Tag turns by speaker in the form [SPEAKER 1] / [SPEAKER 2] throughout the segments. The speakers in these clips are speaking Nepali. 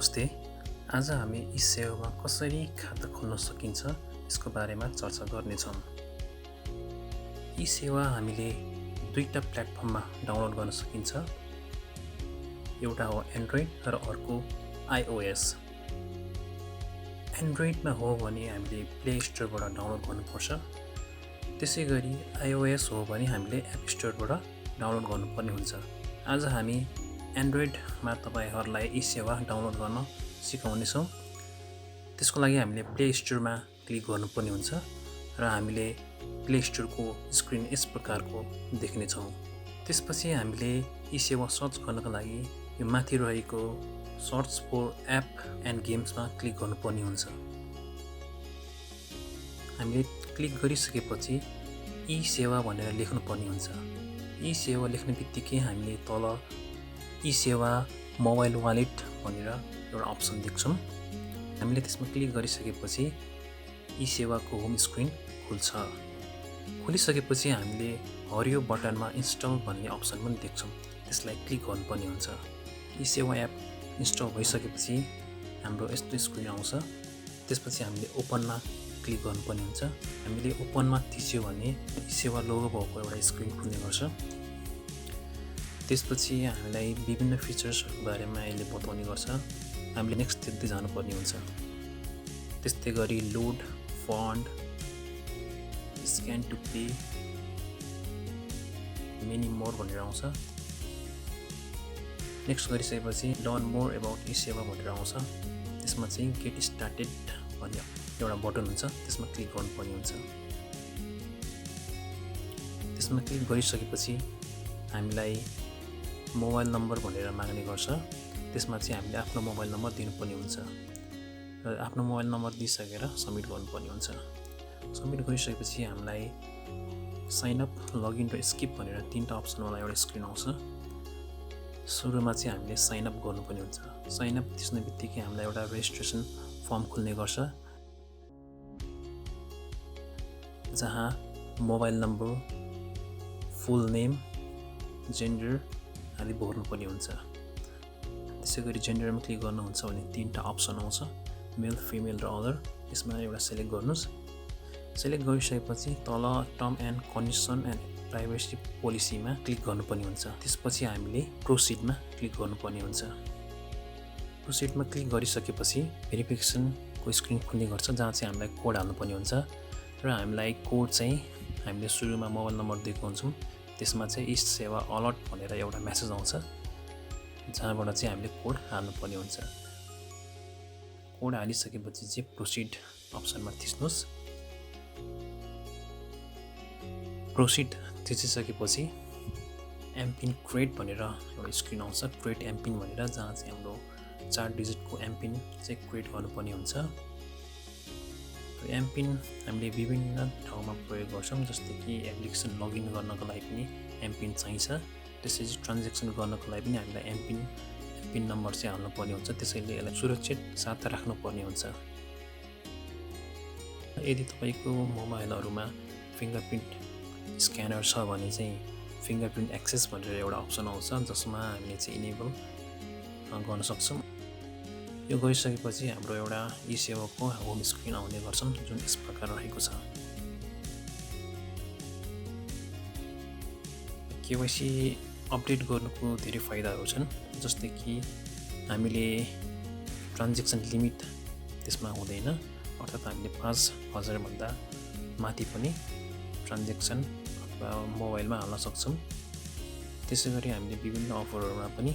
[SPEAKER 1] नमस्ते। आज हामी इसेवामा कसरी खाता खोल्न सकिन्छ यसको बारेमा चर्चा गर्नेछौँ। इसेवा हामीले दुईटा प्लेटफर्ममा डाउनलोड गर्न सकिन्छ। एउटा हो एन्ड्रोइड र अर्को iOS। एन्ड्रोइडमा हो भने हामीले प्ले स्टोरबाट डाउनलोड गर्नुपर्छ। त्यसै गरी iOS हो भने हामीले एप स्टोरबाट डाउनलोड गर्नुपर्ने हुन्छ। आज हामी एन्ड्रोइडमा तपाईहरुलाई इसेवा डाउनलोड गर्न सिकाउनेछौँ। त्यसको लागि हामीले प्ले स्टोरमा क्लिक गर्नुपर्ने हुन्छ र हामीले प्ले स्टोरको स्क्रिन यस प्रकारको देख्नेछौँ। त्यसपछि हामीले इसेवा सर्च गर्नका लागि यो माथि रहेको सर्च फर एप एन्ड गेम्समा क्लिक गर्नुपर्ने हुन्छ। हामीले क्लिक गरिसकेपछि इसेवा भनेर लेख्नुपर्ने हुन्छ। इसेवा लेख्ने बित्तिकै हामीले तल इसेवा मोबाइल वालेट भनेर एउटा अप्सन देख्छौँ। हामीले त्यसमा क्लिक गरिसकेपछि इसेवाको होम स्क्रिन खुल्छ। खुलिसकेपछि हामीले हरियो बटनमा इन्स्टल भन्ने अप्सन पनि देख्छौँ। त्यसलाई क्लिक गर्नुपर्ने हुन्छ। इसेवा एप इन्स्टल भइसकेपछि हाम्रो यस्तो स्क्रिन आउँछ। त्यसपछि हामीले ओपनमा क्लिक गर्नुपर्ने हुन्छ। हामीले ओपनमा थिच्यो भने इसेवा लोगो भएको एउटा स्क्रिन खुल्ने गर्छ। त्यसपछि हामीलाई विभिन्न फिचर्सहरूको बारेमा यसले बताउने गर्छ। हामीले नेक्स्ट थिच्दै जानुपर्ने हुन्छ। त्यस्तै गरी load fund, scan to pay, many more भनेर आउँछ। नेक्स्ट गरिसकेपछि लर्न मोर एबाउट इसेवा भनेर आउँछ। त्यसमा चाहिँ गेट स्टार्टेड भन्ने एउटा बटन हुन्छ। त्यसमा क्लिक गर्नुपर्ने हुन्छ। त्यसमा क्लिक गरिसकेपछि हामीलाई मोबाइल नम्बर भनेर माग्ने गर्छ। त्यसमा चाहिँ हामीले आफ्नो मोबाइल नम्बर दिनुपर्ने हुन्छ र आफ्नो मोबाइल नम्बर दिइसकेर सबमिट गर्नुपर्ने हुन्छ। सबमिट गरिसकेपछि हामीलाई साइन अप, लगइन र स्किप भनेर तीनटा अप्सनवाला एउटा स्क्रिन आउँछ। सुरुमा चाहिँ हामीले साइन अप गर्नुपर्ने हुन्छ। साइन अप थिच्ने बित्तिकै हामीलाई एउटा रेजिस्ट्रेसन फर्म खुल्ने गर्छ जहाँ मोबाइल नम्बर, फुल नेम, जेन्डर आदि भर्नुपर्ने हुन्छ। त्यसै गरी जेन्डरमा क्लिक गर्नुहुन्छ भने तीनटा अप्सन आउँछ, मेल, फिमेल र अदर। यसमा एउटा सेलेक्ट गर्नुहोस्। सेलेक्ट गरिसकेपछि तल term and condition and privacy पोलिसीमा क्लिक गर्नुपर्ने हुन्छ। त्यसपछि हामीले प्रोसिडमा क्लिक गर्नुपर्ने हुन्छ। प्रोसिडमा क्लिक गरिसकेपछि भेरिफिकेसनको स्क्रिन खुल्ने गर्छ जहाँ चाहिँ हामीलाई कोड हाल्नुपर्ने हुन्छ र हामीलाई कोड चाहिँ हामीले सुरुमा मोबाइल नम्बर दिएको हुन्छौँ। त्यसमा चाहिँ इसेवा अलर्ट भनेर एउटा मेसेज आउँछ जहाँबाट चाहिँ हामीले कोड हाल्नुपर्ने हुन्छ। कोड हालिसकेपछि चाहिँ प्रोसिड अप्सनमा थिच्नुहोस्। प्रोसिड थिचिसकेपछि MPIN क्रिएट भनेर एउटा स्क्रिन आउँछ। क्रिएट MPIN भनेर जहाँ चाहिँ हाम्रो 4 डिजिटको MPIN चाहिँ क्रिएट गर्नुपर्ने हुन्छ। MPIN हामीले विभिन्न ठाउँमा प्रयोग गर्छौँ। जस्तै कि एप्लिकेसन लगइन गर्नको लागि पनि MPIN चाहिन्छ। त्यसैले ट्रान्ज्याक्सन गर्नको लागि पनि हामीलाई MPIN नम्बर चाहिँ हाल्नुपर्ने हुन्छ। त्यसैले यसलाई सुरक्षित साथ राख्नुपर्ने हुन्छ। यदि तपाईँको मोबाइलहरूमा फिङ्गरप्रिन्ट स्क्यानर छ भने चाहिँ फिङ्गरप्रिन्ट एक्सेस भनेर एउटा अप्सन आउँछ जसमा हामीले चाहिँ इनेबल गर्न सक्छौँ। यो गरिसकेपछि हाम्रो एउटा इसेवाको होम स्क्रिन आउने गर्छौँ जुन यस प्रकार रहेको छ। केवाइसी अपडेट गर्नुको धेरै फाइदाहरू छन्। जस्तै कि हामीले ट्रान्ज्याक्सन लिमिट त्यसमा हुँदैन, अर्थात् हामीले 5,000 भन्दा माथि पनि ट्रान्ज्याक्सन अथवा मोबाइलमा हाल्न सक्छौँ। त्यसै गरी हामीले विभिन्न अफरहरूमा पनि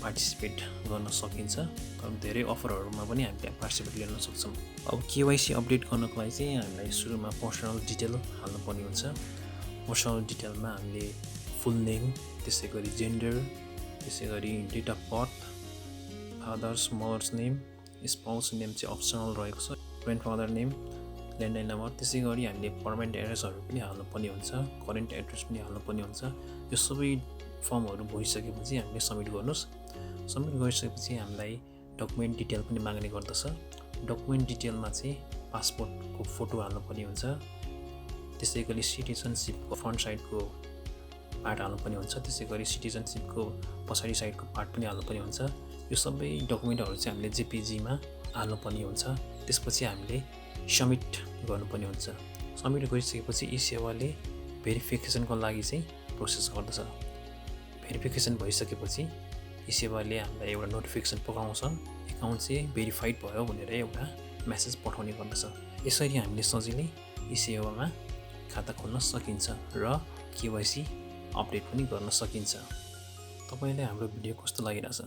[SPEAKER 1] पार्टिसिपेट गर्न सकिन्छ। तर धेरै अफरहरूमा पनि हामीले पार्टिसिपेट गर्न सक्छौँ। अब केवाइसी अपडेट गर्नको लागि चाहिँ हामीलाई सुरुमा पर्सनल डिटेल हाल्नुपर्ने हुन्छ। पर्सनल डिटेलमा हामीले फुल नेम, त्यसै गरी जेन्डर, त्यसै गरी date of birth, father's mother's name, spouse name चाहिँ अप्सनल रहेको छ, ग्रान्डफादर नेम, ल्यान्डलाइन नम्बर। त्यसै गरी हामीले पर्मानेन्ट एड्रेसहरू पनि हाल्नुपर्ने हुन्छ, करेन्ट एड्रेस पनि हाल्नुपर्ने हुन्छ। यो सबै फर्महरू भइसकेपछि हामीले सबमिट गर्नुहोस्। सबमिट गरिसकेपछि हामीलाई डकुमेन्ट डिटेल पनि माग्ने गर्दछ। डकुमेन्ट डिटेलमा चाहिँ पासपोर्टको फोटो हाल्नुपर्ने हुन्छ। त्यसै गरी सिटिजनसिपको फ्रन्ट साइडको पार्ट हाल्नुपर्ने हुन्छ। त्यसै गरी सिटिजनसिपको पछाडि साइडको पार्ट पनि हाल्नुपर्ने हुन्छ। यो सबै डकुमेन्टहरू चाहिँ हामीले जेपिजीमा हाल्नुपर्ने हुन्छ। त्यसपछि हामीले सब्मिट गर्नुपर्ने हुन्छ। सब्मिट गरिसकेपछि ई सेवाले भेरिफिकेसनको लागि चाहिँ प्रोसेस गर्दछ। भेरिफिकेसन भइसकेपछि ई सेवाले हामीलाई एउटा नोटिफिकेसन पठाउँछ, एकाउन्ट चाहिँ भेरिफाइड भयो भनेर एउटा मेसेज पठाउने गर्दछ। यसरी हामीले सजिलै ई सेवामा खाता खोल्न सकिन्छ र केवाइसी अपडेट पनि गर्न सकिन्छ। तपाईँलाई हाम्रो भिडियो कस्तो लागिरहेछ?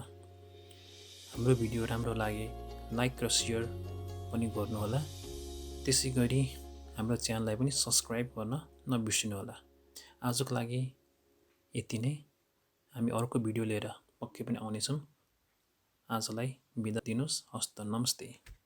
[SPEAKER 1] हाम्रो भिडियो राम्रो लागे लाइक र सेयर पनि गर्नुहोला। त्यसै गरी हाम्रो च्यानललाई पनि सब्सक्राइब गर्न नबिर्सिनुहोला। आजको लागि यति नै। हामी अर्को भिडियो लिएर पक्कै पनि आउनेछौँ। आजलाई बिदा दिनुहोस्। हस्त नमस्ते।